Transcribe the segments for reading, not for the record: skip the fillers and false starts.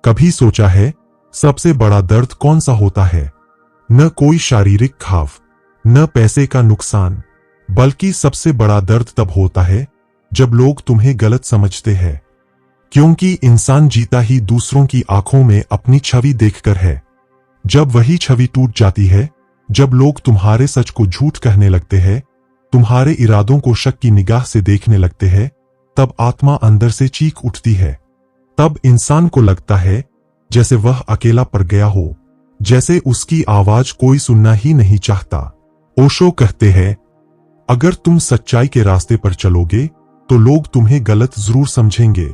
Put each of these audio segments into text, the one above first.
कभी सोचा है सबसे बड़ा दर्द कौन सा होता है? न कोई शारीरिक घाव, न पैसे का नुकसान, बल्कि सबसे बड़ा दर्द तब होता है जब लोग तुम्हें गलत समझते हैं। क्योंकि इंसान जीता ही दूसरों की आंखों में अपनी छवि देखकर है। जब वही छवि टूट जाती है, जब लोग तुम्हारे सच को झूठ कहने लगते हैं, तुम्हारे इरादों को शक की निगाह से देखने लगते हैं, तब आत्मा अंदर से चीख उठती है। तब इंसान को लगता है जैसे वह अकेला पड़ गया हो, जैसे उसकी आवाज कोई सुनना ही नहीं चाहता। ओशो कहते हैं, अगर तुम सच्चाई के रास्ते पर चलोगे तो लोग तुम्हें गलत जरूर समझेंगे,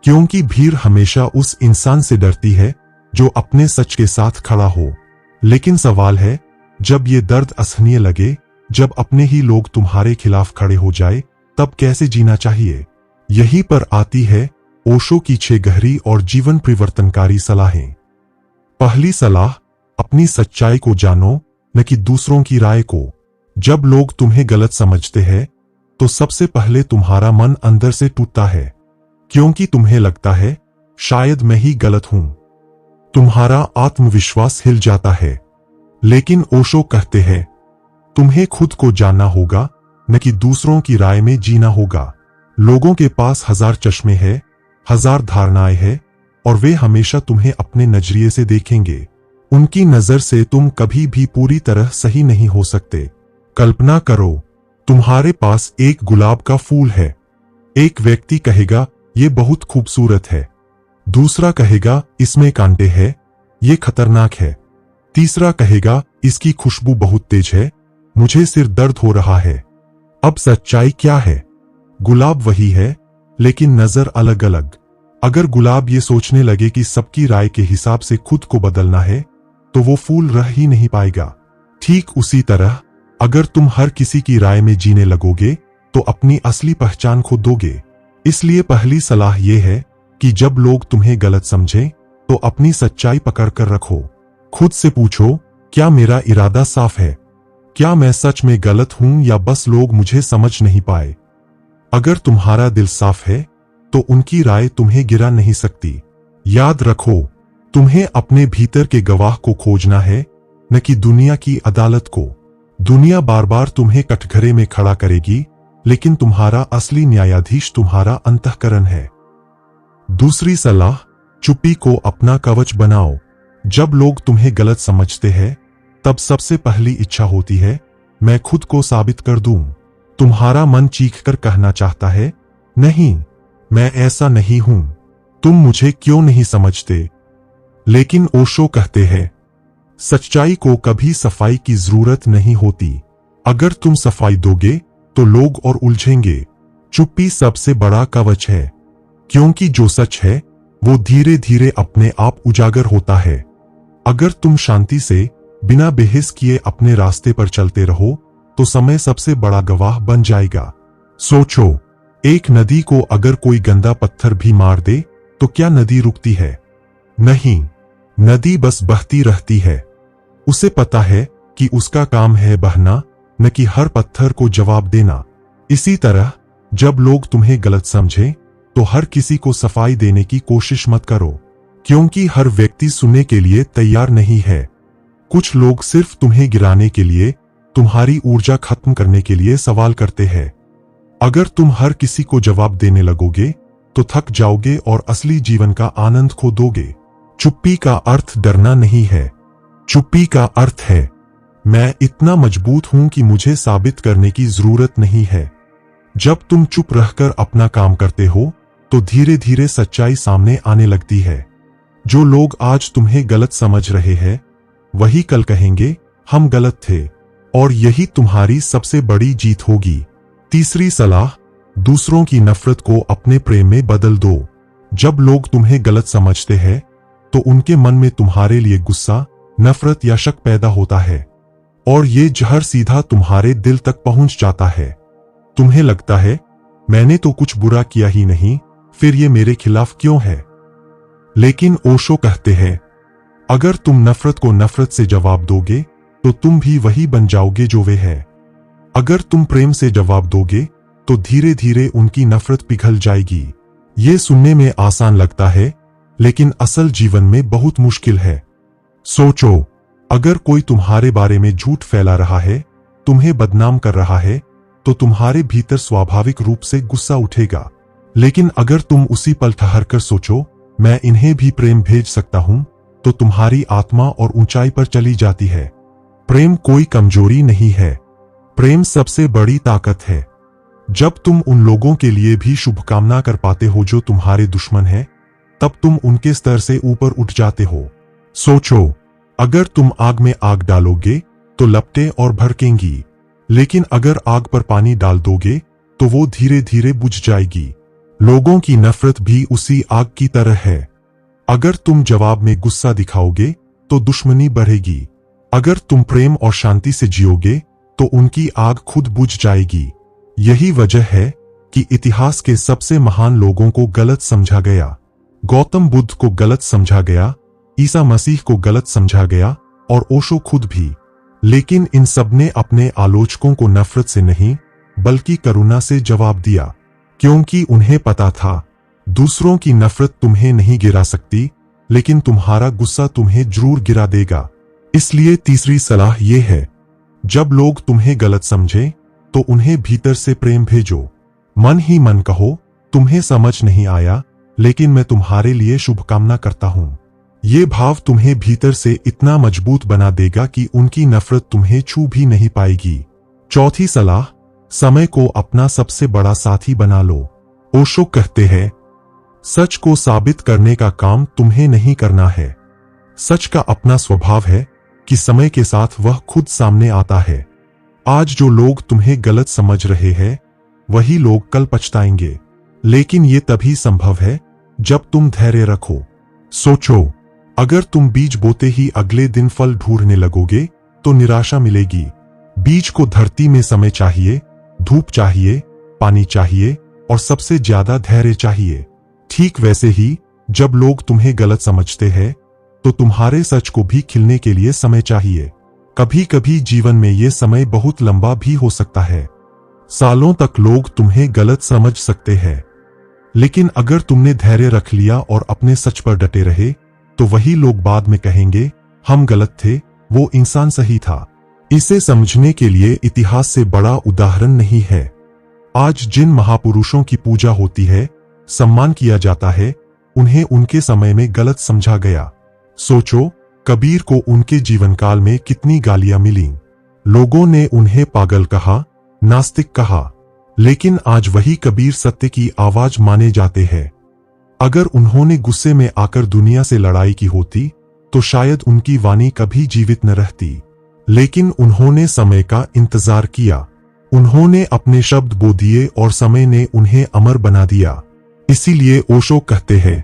क्योंकि भीड़ हमेशा उस इंसान से डरती है जो अपने सच के साथ खड़ा हो। लेकिन सवाल है, जब ये दर्द असहनीय लगे, जब अपने ही लोग तुम्हारे खिलाफ खड़े हो जाए, तब कैसे जीना चाहिए? यहीं पर आती है ओशो की 6 गहरी और जीवन परिवर्तनकारी सलाहें। पहली सलाह, अपनी सच्चाई को जानो, न कि दूसरों की राय को। जब लोग तुम्हें गलत समझते हैं, तो सबसे पहले तुम्हारा मन अंदर से टूटता है, क्योंकि तुम्हें लगता है शायद मैं ही गलत हूं। तुम्हारा आत्मविश्वास हिल जाता है। लेकिन ओशो कहते हैं, तुम्हें खुद को जानना होगा, न कि दूसरों की राय में जीना होगा। लोगों के पास 1000 चश्मे हैं, 1000 धारणाएं हैं, और वे हमेशा तुम्हें अपने नजरिए से देखेंगे। उनकी नजर से तुम कभी भी पूरी तरह सही नहीं हो सकते। कल्पना करो, तुम्हारे पास एक गुलाब का फूल है। एक व्यक्ति कहेगा ये बहुत खूबसूरत है, दूसरा कहेगा इसमें कांटे हैं, ये खतरनाक है, तीसरा कहेगा इसकी खुशबू बहुत तेज है, मुझे सिर दर्द हो रहा है। अब सच्चाई क्या है? गुलाब वही है, लेकिन नजर अलग अलग। अगर गुलाब ये सोचने लगे कि सबकी राय के हिसाब से खुद को बदलना है, तो वो फूल रह ही नहीं पाएगा। ठीक उसी तरह अगर तुम हर किसी की राय में जीने लगोगे, तो अपनी असली पहचान खो दोगे। इसलिए पहली सलाह यह है कि जब लोग तुम्हें गलत समझें, तो अपनी सच्चाई पकड़ कर रखो। खुद से पूछो, क्या मेरा इरादा साफ है? क्या मैं सच में गलत हूं या बस लोग मुझे समझ नहीं पाए? अगर तुम्हारा दिल साफ है, तो उनकी राय तुम्हें गिरा नहीं सकती। याद रखो, तुम्हें अपने भीतर के गवाह को खोजना है, न कि दुनिया की अदालत को। दुनिया बार बार तुम्हें कटघरे में खड़ा करेगी, लेकिन तुम्हारा असली न्यायाधीश तुम्हारा अंतःकरण है। दूसरी सलाह, चुप्पी को अपना कवच बनाओ। जब लोग तुम्हें गलत समझते हैं, तब सबसे पहली इच्छा होती है मैं खुद को साबित कर दूं। तुम्हारा मन चीखकर कहना चाहता है, नहीं, मैं ऐसा नहीं हूं, तुम मुझे क्यों नहीं समझते? लेकिन ओशो कहते हैं, सच्चाई को कभी सफाई की जरूरत नहीं होती। अगर तुम सफाई दोगे तो लोग और उलझेंगे। चुप्पी सबसे बड़ा कवच है, क्योंकि जो सच है वो धीरे धीरे अपने आप उजागर होता है। अगर तुम शांति से बिना बहस किए अपने रास्ते पर चलते रहो, तो समय सबसे बड़ा गवाह बन जाएगा। सोचो, एक नदी को अगर कोई गंदा पत्थर भी मार दे, तो क्या नदी रुकती है? नहीं, नदी बस बहती रहती है। उसे पता है कि उसका काम है बहना, न कि हर पत्थर को जवाब देना। इसी तरह जब लोग तुम्हें गलत समझें, तो हर किसी को सफाई देने की कोशिश मत करो, क्योंकि हर व्यक्ति सुनने के लिए तैयार नहीं है। कुछ लोग सिर्फ तुम्हें गिराने के लिए, तुम्हारी ऊर्जा खत्म करने के लिए सवाल करते हैं। अगर तुम हर किसी को जवाब देने लगोगे, तो थक जाओगे और असली जीवन का आनंद खो दोगे। चुप्पी का अर्थ डरना नहीं है। चुप्पी का अर्थ है, मैं इतना मजबूत हूं कि मुझे साबित करने की जरूरत नहीं है। जब तुम चुप रहकर अपना काम करते हो, तो धीरे धीरे सच्चाई सामने आने लगती है। जो लोग आज तुम्हें गलत समझ रहे हैं, वही कल कहेंगे हम गलत थे, और यही तुम्हारी सबसे बड़ी जीत होगी। तीसरी सलाह, दूसरों की नफरत को अपने प्रेम में बदल दो। जब लोग तुम्हें गलत समझते हैं, तो उनके मन में तुम्हारे लिए गुस्सा, नफरत या शक पैदा होता है, और ये जहर सीधा तुम्हारे दिल तक पहुंच जाता है। तुम्हें लगता है मैंने तो कुछ बुरा किया ही नहीं, फिर ये मेरे खिलाफ क्यों है? लेकिन ओशो कहते हैं, अगर तुम नफरत को नफरत से जवाब दोगे, तो तुम भी वही बन जाओगे जो वे है। अगर तुम प्रेम से जवाब दोगे, तो धीरे धीरे उनकी नफरत पिघल जाएगी। ये सुनने में आसान लगता है, लेकिन असल जीवन में बहुत मुश्किल है। सोचो, अगर कोई तुम्हारे बारे में झूठ फैला रहा है, तुम्हें बदनाम कर रहा है, तो तुम्हारे भीतर स्वाभाविक रूप से गुस्सा उठेगा। लेकिन अगर तुम उसी पल ठहर कर सोचो, मैं इन्हें भी प्रेम भेज सकता हूं, तो तुम्हारी आत्मा और ऊंचाई पर चली जाती है। प्रेम कोई कमजोरी नहीं है, प्रेम सबसे बड़ी ताकत है। जब तुम उन लोगों के लिए भी शुभकामना कर पाते हो जो तुम्हारे दुश्मन हैं, तब तुम उनके स्तर से ऊपर उठ जाते हो। सोचो, अगर तुम आग में आग डालोगे तो लपटें और भड़केंगी, लेकिन अगर आग पर पानी डाल दोगे तो वो धीरे धीरे बुझ जाएगी। लोगों की नफरत भी उसी आग की तरह है। अगर तुम जवाब में गुस्सा दिखाओगे तो दुश्मनी बढ़ेगी। अगर तुम प्रेम और शांति से जियोगे तो उनकी आग खुद बुझ जाएगी। यही वजह है कि इतिहास के सबसे महान लोगों को गलत समझा गया। गौतम बुद्ध को गलत समझा गया, ईसा मसीह को गलत समझा गया और ओशो खुद भी। लेकिन इन सबने अपने आलोचकों को नफरत से नहीं बल्कि करुणा से जवाब दिया, क्योंकि उन्हें पता था दूसरों की नफरत तुम्हें नहीं गिरा सकती, लेकिन तुम्हारा गुस्सा तुम्हें जरूर गिरा देगा। इसलिए तीसरी सलाह यह है, जब लोग तुम्हें गलत समझें तो उन्हें भीतर से प्रेम भेजो। मन ही मन कहो, तुम्हें समझ नहीं आया, लेकिन मैं तुम्हारे लिए शुभकामना करता हूं। ये भाव तुम्हें भीतर से इतना मजबूत बना देगा कि उनकी नफरत तुम्हें छू भी नहीं पाएगी। चौथी सलाह, समय को अपना सबसे बड़ा साथी बना लो। ओशो कहते हैं, सच को साबित करने का काम तुम्हें नहीं करना है। सच का अपना स्वभाव है कि समय के साथ वह खुद सामने आता है। आज जो लोग तुम्हें गलत समझ रहे हैं, वही लोग कल पछताएंगे, लेकिन ये तभी संभव है जब तुम धैर्य रखो। सोचो, अगर तुम बीज बोते ही अगले दिन फल ढूंढने लगोगे तो निराशा मिलेगी। बीज को धरती में समय चाहिए, धूप चाहिए, पानी चाहिए और सबसे ज्यादा धैर्य चाहिए। ठीक वैसे ही जब लोग तुम्हें गलत समझते हैं तो तुम्हारे सच को भी खिलने के लिए समय चाहिए। कभी कभी जीवन में ये समय बहुत लंबा भी हो सकता है। सालों तक लोग तुम्हें गलत समझ सकते हैं, लेकिन अगर तुमने धैर्य रख लिया और अपने सच पर डटे रहे तो वही लोग बाद में कहेंगे, हम गलत थे, वो इंसान सही था। इसे समझने के लिए इतिहास से बड़ा उदाहरण नहीं है। आज जिन महापुरुषों की पूजा होती है, सम्मान किया जाता है, उन्हें उनके समय में गलत समझा गया। सोचो, कबीर को उनके जीवन काल में कितनी गालियां मिली। लोगों ने उन्हें पागल कहा, नास्तिक कहा, लेकिन आज वही कबीर सत्य की आवाज माने जाते हैं। अगर उन्होंने गुस्से में आकर दुनिया से लड़ाई की होती तो शायद उनकी वाणी कभी जीवित न रहती, लेकिन उन्होंने समय का इंतजार किया। उन्होंने अपने शब्द बो दिए और समय ने उन्हें अमर बना दिया। इसीलिए ओशो कहते हैं,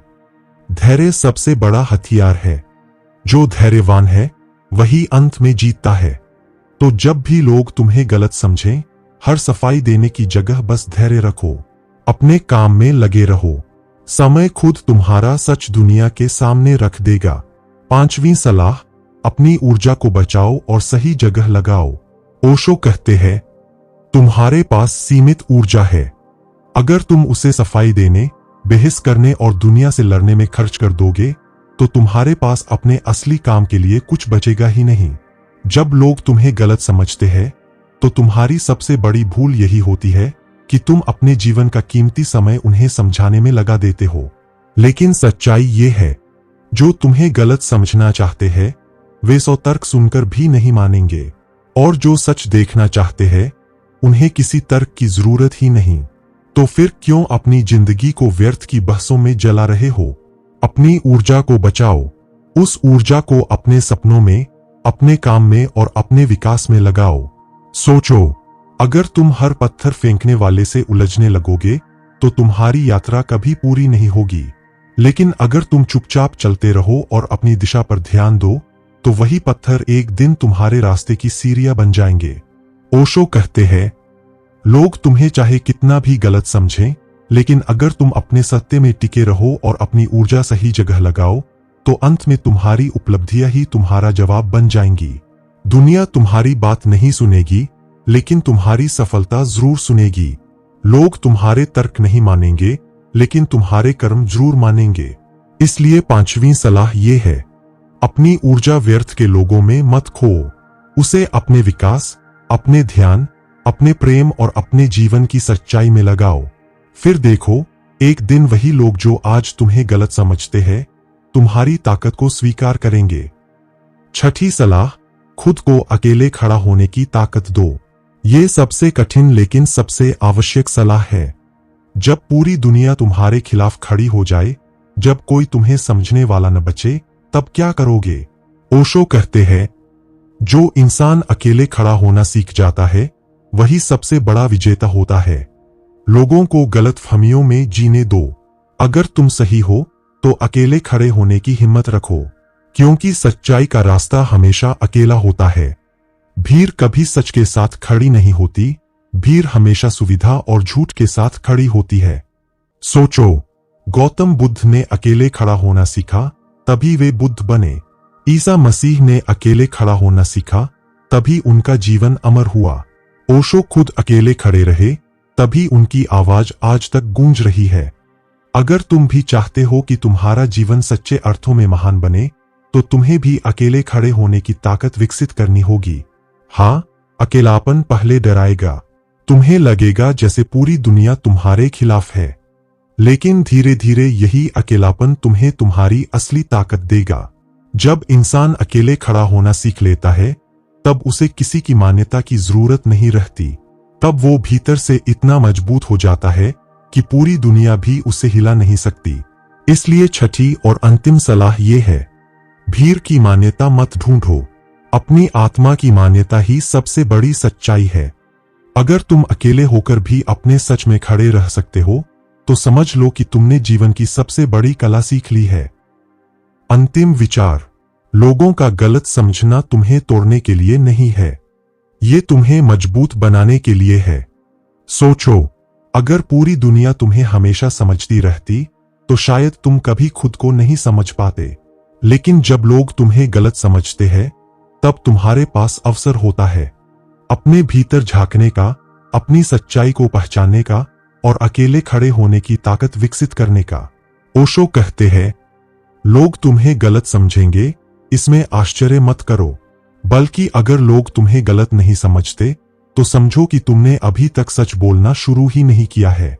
धैर्य सबसे बड़ा हथियार है। जो धैर्यवान है वही अंत में जीतता है। तो जब भी लोग तुम्हें गलत समझें, हर सफाई देने की जगह बस धैर्य रखो, अपने काम में लगे रहो। समय खुद तुम्हारा सच दुनिया के सामने रख देगा। पांचवी सलाह, अपनी ऊर्जा को बचाओ और सही जगह लगाओ। ओशो कहते हैं, तुम्हारे पास सीमित ऊर्जा है। अगर तुम उसे सफाई देने, बहस करने और दुनिया से लड़ने में खर्च कर दोगे तो तुम्हारे पास अपने असली काम के लिए कुछ बचेगा ही नहीं। जब लोग तुम्हें गलत समझते हैं तो तुम्हारी सबसे बड़ी भूल यही होती है कि तुम अपने जीवन का कीमती समय उन्हें समझाने में लगा देते हो। लेकिन सच्चाई ये है, जो तुम्हें गलत समझना चाहते हैं वे 100 तर्क सुनकर भी नहीं मानेंगे, और जो सच देखना चाहते हैं उन्हें किसी तर्क की जरूरत ही नहीं। तो फिर क्यों अपनी जिंदगी को व्यर्थ की बहसों में जला रहे हो? अपनी ऊर्जा को बचाओ। उस ऊर्जा को अपने सपनों में, अपने काम में और अपने विकास में लगाओ। सोचो, अगर तुम हर पत्थर फेंकने वाले से उलझने लगोगे तो तुम्हारी यात्रा कभी पूरी नहीं होगी। लेकिन अगर तुम चुपचाप चलते रहो और अपनी दिशा पर ध्यान दो तो वही पत्थर एक दिन तुम्हारे रास्ते की सीढ़ियां बन जाएंगे। ओशो कहते हैं, लोग तुम्हें चाहे कितना भी गलत समझें, लेकिन अगर तुम अपने सत्य में टिके रहो और अपनी ऊर्जा सही जगह लगाओ तो अंत में तुम्हारी उपलब्धियां ही तुम्हारा जवाब बन जाएंगी। दुनिया तुम्हारी बात नहीं सुनेगी, लेकिन तुम्हारी सफलता जरूर सुनेगी। लोग तुम्हारे तर्क नहीं मानेंगे, लेकिन तुम्हारे कर्म जरूर मानेंगे। इसलिए पांचवी सलाह ये है, अपनी ऊर्जा व्यर्थ के लोगों में मत खो, उसे अपने विकास, अपने ध्यान, अपने प्रेम और अपने जीवन की सच्चाई में लगाओ। फिर देखो, एक दिन वही लोग जो आज तुम्हें गलत समझते हैं, तुम्हारी ताकत को स्वीकार करेंगे। छठी सलाह, खुद को अकेले खड़ा होने की ताकत दो। ये सबसे कठिन लेकिन सबसे आवश्यक सलाह है। जब पूरी दुनिया तुम्हारे खिलाफ खड़ी हो जाए, जब कोई तुम्हें समझने वाला न बचे, तब क्या करोगे? ओशो कहते हैं, जो इंसान अकेले खड़ा होना सीख जाता है, वही सबसे बड़ा विजेता होता है। लोगों को गलतफहमियों में जीने दो। अगर तुम सही हो, तो अकेले खड़े होने की हिम्मत रखो, क्योंकि सच्चाई का रास्ता हमेशा अकेला होता है। भीड़ कभी सच के साथ खड़ी नहीं होती, भीड़ हमेशा सुविधा और झूठ के साथ खड़ी होती है। सोचो, गौतम बुद्ध ने अकेले खड़ा होना सीखा, तभी वे बुद्ध बने। ईसा मसीह ने अकेले खड़ा होना सीखा, तभी उनका जीवन अमर हुआ। ओशो खुद अकेले खड़े रहे, तभी उनकी आवाज आज तक गूंज रही है। अगर तुम भी चाहते हो कि तुम्हारा जीवन सच्चे अर्थों में महान बने, तो तुम्हें भी अकेले खड़े होने की ताकत विकसित करनी होगी। हाँ, अकेलापन पहले डराएगा, तुम्हें लगेगा जैसे पूरी दुनिया तुम्हारे खिलाफ है, लेकिन धीरे धीरे यही अकेलापन तुम्हें तुम्हारी असली ताकत देगा। जब इंसान अकेले खड़ा होना सीख लेता है, तब उसे किसी की मान्यता की जरूरत नहीं रहती। तब वो भीतर से इतना मजबूत हो जाता है कि पूरी दुनिया भी उसे हिला नहीं सकती। इसलिए छठी और अंतिम सलाह ये है, भीड़ की मान्यता मत ढूंढो, अपनी आत्मा की मान्यता ही सबसे बड़ी सच्चाई है। अगर तुम अकेले होकर भी अपने सच में खड़े रह सकते हो, तो समझ लो कि तुमने जीवन की सबसे बड़ी कला सीख ली है। अंतिम विचार, लोगों का गलत समझना तुम्हें तोड़ने के लिए नहीं है, ये तुम्हें मजबूत बनाने के लिए है। सोचो, अगर पूरी दुनिया तुम्हें हमेशा समझती रहती, तो शायद तुम कभी खुद को नहीं समझ पाते। लेकिन जब लोग तुम्हें गलत समझते हैं, तब तुम्हारे पास अवसर होता है अपने भीतर झांकने का, अपनी सच्चाई को पहचानने का और अकेले खड़े होने की ताकत विकसित करने का। ओशो कहते हैं, लोग तुम्हें गलत समझेंगे, इसमें आश्चर्य मत करो, बल्कि अगर लोग तुम्हें गलत नहीं समझते, तो समझो कि तुमने अभी तक सच बोलना शुरू ही नहीं किया है।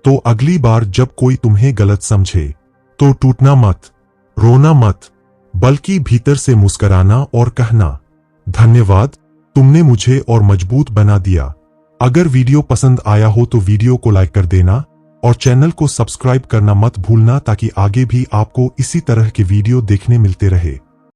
तो अगली बार जब कोई तुम्हें गलत समझे, तो टूटना मत, रोना मत, बल्कि भीतर से मुस्कुराना और कहना, धन्यवाद, तुमने मुझे और मजबूत बना दिया। अगर वीडियो पसंद आया हो तो वीडियो को लाइक कर देना और चैनल को सब्सक्राइब करना मत भूलना, ताकि आगे भी आपको इसी तरह के वीडियो देखने मिलते रहे।